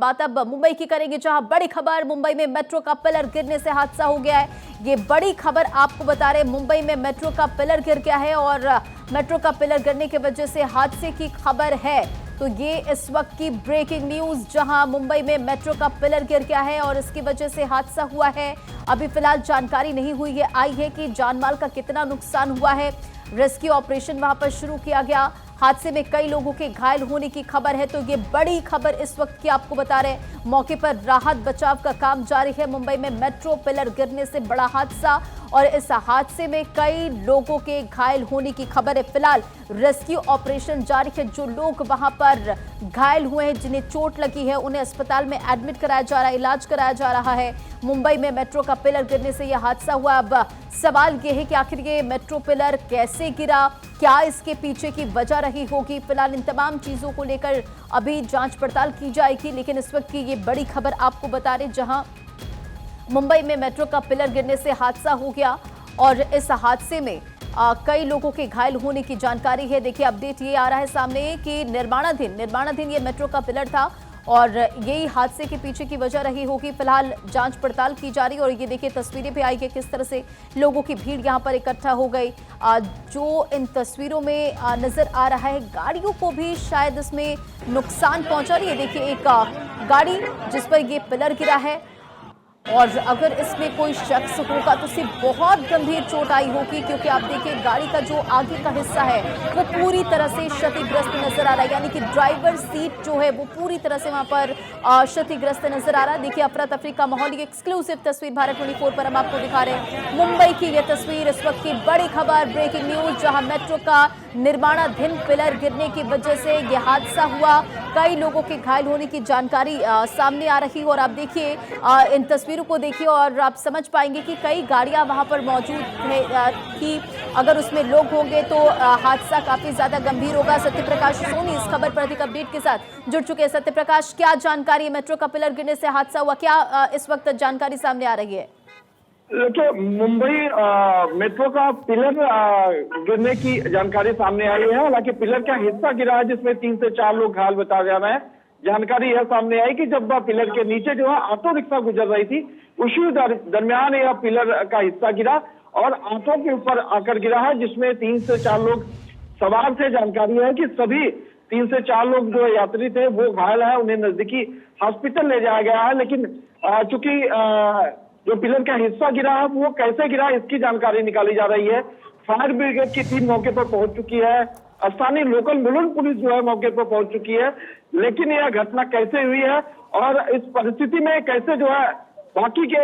बात अब मुंबई की करेंगे, जहां बड़ी खबर मुंबई में मेट्रो का पिलर गिरने से हादसा हो गया है। ये बड़ी खबर आपको बता रहे, मुंबई में मेट्रो का पिलर गिर गया है और मेट्रो का पिलर गिरने की वजह से हादसे की खबर है। तो ये इस वक्त की ब्रेकिंग न्यूज, जहां मुंबई में मेट्रो का पिलर गिर गया है और इसकी वजह से हादसा हुआ है। अभी फिलहाल जानकारी नहीं हुई है आई है कि जानमाल का कितना नुकसान हुआ है। रेस्क्यू ऑपरेशन वहां पर शुरू किया गया। हादसे में कई लोगों के घायल होने की खबर है। तो ये बड़ी खबर इस वक्त की आपको बता रहे हैं। मौके पर राहत बचाव का काम जारी है। मुंबई में मेट्रो पिलर गिरने से बड़ा हादसा और इस हादसे में कई लोगों के घायल होने की खबर है। फिलहाल रेस्क्यू ऑपरेशन जारी है। जो लोग वहां पर घायल हुए हैं, जिन्हें चोट लगी है, उन्हें अस्पताल में एडमिट कराया जा रहा है, इलाज कराया जा रहा है। मुंबई में मेट्रो का पिलर गिरने से यह हादसा हुआ। अब सवाल यह है कि आखिर ये मेट्रो पिलर कैसे गिरा, क्या इसके पीछे की वजह रही होगी। फिलहाल इन तमाम चीजों को लेकर अभी जांच पड़ताल की जाएगी। लेकिन इस वक्त की ये बड़ी खबर आपको बता रहे, जहां मुंबई में मेट्रो का पिलर गिरने से हादसा हो गया और इस हादसे में कई लोगों के घायल होने की जानकारी है। देखिए अपडेट ये आ रहा है सामने कि निर्माणाधीन ये मेट्रो का पिलर था और यही हादसे के पीछे की वजह रही होगी। फिलहाल जांच पड़ताल की जा रही है और ये देखिए तस्वीरें भी आई है किस तरह से लोगों की भीड़ यहां पर इकट्ठा हो गई। जो इन तस्वीरों में नजर आ रहा है, गाड़ियों को भी शायद इसमें नुकसान पहुंचा रही है। देखिए एक गाड़ी जिस पर ये पिलर गिरा है और अगर इसमें कोई शख्स होगा तो उसे बहुत गंभीर चोट आई होगी, क्योंकि आप देखिए गाड़ी का जो आगे का हिस्सा है वो पूरी तरह से क्षतिग्रस्त नजर आ रहा है। यानी कि ड्राइवर सीट जो है वो पूरी तरह से वहां पर क्षतिग्रस्त नजर आ रहा है। देखिए अफरा तफरी का माहौल, ये एक्सक्लूसिव तस्वीर भारत 24 पर हम आपको दिखा रहे हैं। मुंबई की यह तस्वीर, इस वक्त की बड़ी खबर, ब्रेकिंग न्यूज, जहां मेट्रो का निर्माणाधीन पिलर गिरने की वजह से यह हादसा हुआ। कई लोगों के घायल होने की जानकारी सामने आ रही है और आप देखिए इन तस्वीरों को देखिए और आप समझ पाएंगे कि कई गाड़ियां वहां पर मौजूद थी। अगर उसमें लोग होंगे तो हादसा काफी ज्यादा गंभीर होगा। सत्यप्रकाश सोनी इस खबर पर अधिक अपडेट के साथ जुड़ चुके हैं। सत्यप्रकाश, क्या जानकारी है? मेट्रो का पिलर गिरने से हादसा हुआ, क्या इस वक्त जानकारी सामने आ रही है? देखिए मुंबई मेट्रो का पिलर गिरने की जानकारी सामने आई है। हालांकि पिलर का हिस्सा गिरा है जिसमें 3 से 4 लोग घायल बताया जा रहा है। जानकारी यह सामने आई कि जब पिलर के नीचे जो है ऑटो रिक्शा गुजर रही थी, उसी दरमियान यह पिलर का हिस्सा गिरा और ऑटो के ऊपर आकर गिरा है, जिसमें 3 से 4 लोग सवार थे। जानकारी है कि सभी 3 से 4 लोग जो यात्री थे वो घायल है, उन्हें नजदीकी हॉस्पिटल ले जाया गया है। लेकिन चूंकि जो पिलर का हिस्सा गिरा है वो कैसे गिरा इसकी जानकारी निकाली जा रही है। फायर ब्रिगेड की टीम मौके पर पहुंच चुकी है, स्थानीय लोकल मुलुंड पुलिस जो है मौके पर पहुंच चुकी है। लेकिन यह घटना कैसे हुई है और इस परिस्थिति में कैसे जो है बाकी के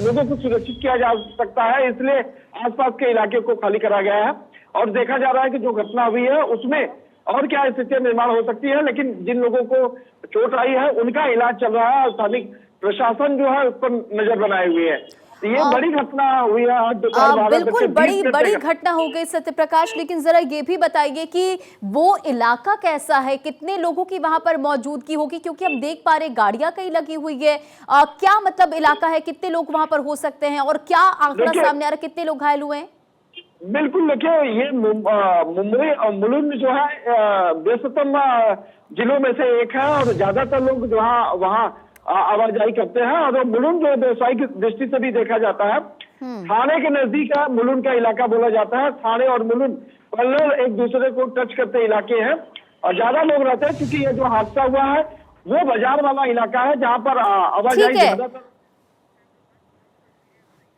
लोगों को सुरक्षित किया जा सकता है, इसलिए आसपास के इलाके को खाली करा गया है और देखा जा रहा है कि जो घटना हुई है उसमें और क्या स्थितियां निर्माण हो सकती है। लेकिन जिन लोगों को चोट आई है उनका इलाज चल रहा है और स्थानिक प्रशासन जो है उस पर नजर बनाए हुए है। ये बड़ी घटना हुई है आज दोपहर। बिल्कुल बड़ी घटना हो गई सत्यप्रकाश, लेकिन जरा ये भी बताइए कि वो इलाका कैसा है, कितने लोगों की वहां पर मौजूदगी होगी, क्योंकि हम देख पा रहे गाड़ियां कहीं लगी हुई है। क्या मतलब इलाका है, कितने लोग वहां पर हो सकते हैं और क्या आंकड़ा सामने आ रहा है, कितने लोग घायल हुए हैं? बिल्कुल, देखिए ये मुंबई और मुलुंड जो है व्यस्ततम जिलों में से एक है और ज्यादातर लोग जो है वहाँ आवाजाही करते हैं और मुलुंड जो व्यवसायिक दृष्टि से भी देखा जाता है, थाने के नजदीक है, मुलुंड का इलाका बोला जाता है। थाने और मुलुंड पल्लर एक दूसरे को टच करते इलाके हैं और ज्यादा लोग रहते हैं, क्योंकि ये जो हादसा हुआ है वो बाजार वाला इलाका है जहाँ पर आवाजाही ज्यादातर।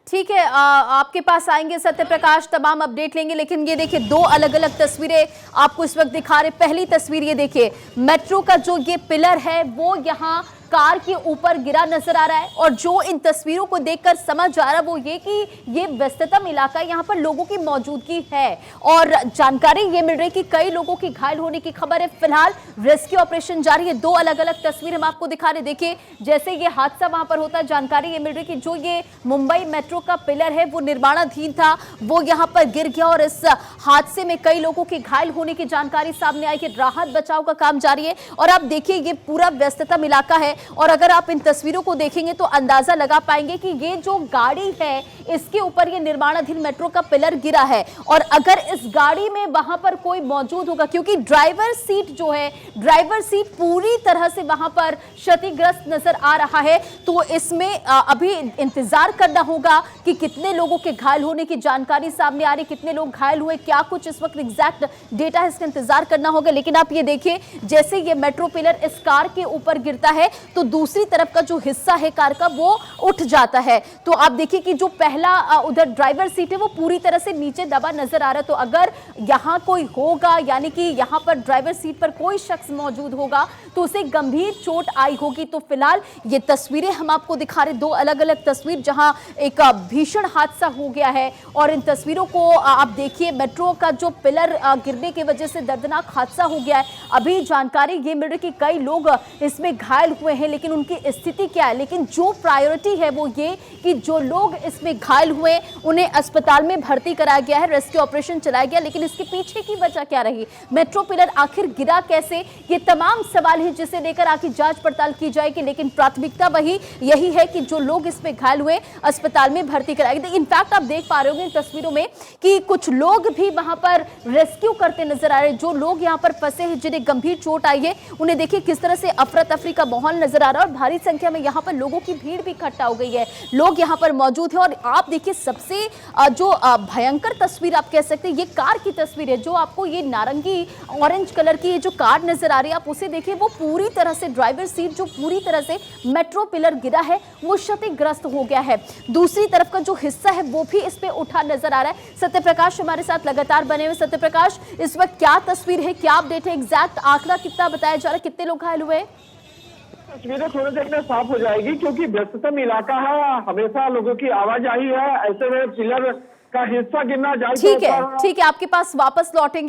ठीक है, आपके पास आएंगे सत्यप्रकाश, तमाम अपडेट लेंगे। लेकिन ये देखिए 2 अलग अलग तस्वीरें आपको इस वक्त दिखा रहे। पहली तस्वीर ये देखिए, मेट्रो का जो ये पिलर है वो यहाँ कार के ऊपर गिरा नजर आ रहा है और जो इन तस्वीरों को देखकर समझ आ रहा है वो ये कि ये व्यस्ततम इलाका, यहाँ पर लोगों की मौजूदगी है और जानकारी ये मिल रही है कि कई लोगों की घायल होने की खबर है। फिलहाल रेस्क्यू ऑपरेशन जारी है। 2 अलग अलग तस्वीर हम आपको दिखा रहे। देखिए जैसे ये हादसा वहां पर होता है, जानकारी ये मिल रही है कि जो ये मुंबई मेट्रो का पिलर है वो निर्माणाधीन था, वो यहाँ पर गिर गया और इस हादसे में कई लोगों के घायल होने की जानकारी सामने आई है। राहत बचाव का काम जारी है और आप देखिए ये पूरा व्यस्ततम इलाका है। और अगर आप इन तस्वीरों को देखेंगे तो अंदाजा लगा पाएंगे कि ये जो गाड़ी है इसके ऊपर ये निर्माणाधीन मेट्रो का पिलर गिरा है। और अगर इस गाड़ी में वहां पर कोई मौजूद होगा, क्योंकि ड्राइवर सीट जो है, ड्राइवर सीट पूरी तरह से वहां पर क्षतिग्रस्त नजर आ रहा है, तो इसमें अभी इंतजार करना होगा कि कितने लोगों के घायल होने की जानकारी सामने आ रही, कितने लोग घायल हुए, क्या कुछ इस वक्त एग्जैक्ट डेटा है, इसका इंतजार करना होगा। लेकिन आप ये देखिए, जैसे ये मेट्रो पिलर इस कार के ऊपर गिरता है तो दूसरी तरफ का जो हिस्सा है कार का वो उठ जाता है। तो आप देखिए कि जो पहला उधर ड्राइवर सीट है वो पूरी तरह से नीचे दबा नजर आ रहा है। तो अगर यहां कोई होगा, यानी कि यहां पर ड्राइवर सीट पर कोई शख्स मौजूद होगा तो उसे गंभीर चोट आई होगी। तो फिलहाल ये तस्वीरें हम आपको दिखा रहे, दो अलग अलग तस्वीर जहां एक भीषण हादसा हो गया है। और इन तस्वीरों को आप देखिए, मेट्रो का जो पिलर गिरने की वजह से दर्दनाक हादसा हो गया है। अभी जानकारी ये मिल रही कि कई लोग इसमें घायल हुए हैं, लेकिन उनकी स्थिति क्या है। लेकिन जो प्रायोरिटी है वो ये कि जो लोग इसमें घायल हुए उन्हें अस्पताल में भर्ती कराया गया है, रेस्क्यू ऑपरेशन चलाया गया। लेकिन इसके पीछे की वजह क्या रही, मेट्रो पिलर आखिर गिरा कैसे, ये तमाम सवाल हैं जिसे लेकर आगे जांच पड़ताल की जाएगी। लेकिन प्राथमिकता वही यही है कि जो लोग इसमें घायल हुए अस्पताल में भर्ती कराए गए। इनफैक्ट आप देख पा रहे होंगे इन तस्वीरों में कि कुछ लोग भी वहां पर रेस्क्यू करते नजर आ रहे हैं। जो लोग यहां पर फंसे हैं, जिन्हें गंभीर चोट आई है, उन्हें देखिए किस तरह से अफरा तफरी का माहौल नजर आ रहा है। और भारी संख्या में यहां पर लोगों की भीड़ भी इकट्ठा हो गई है, लोग यहां पर मौजूद है। और आप देखिए, सबसे जो भयंकर तस्वीर आप कह सकते हैं, ये कार की तस्वीर है। जो आपको ये नारंगी ऑरेंज कलर की ये जो कार नजर आ रही है, आप उसे देखिए, वो पूरी तरह से ड्राइवर सीट जो पूरी तरह से मेट्रो पिलर गिरा है वो क्षतिग्रस्त हो गया है। दूसरी तरफ का जो हिस्सा है वो भी इस पे उठा नजर आ रहा है। सत्यप्रकाश हमारे साथ लगातार बने हुए। सत्यप्रकाश, इस वक्त क्या तस्वीर है, क्या अपडेट है, एग्जैक्ट आंकड़ा कितना बताया जा रहा है, कितने लोग घायल हुए? तस्वीरें थोड़ी देर में साफ हो जाएगी, क्योंकि व्यस्ततम इलाका है, हमेशा लोगों की आवाजाही है। ऐसे में पिलर का हिस्सा गिरना जाए। ठीक है, आपके पास वापस लौटेंगे।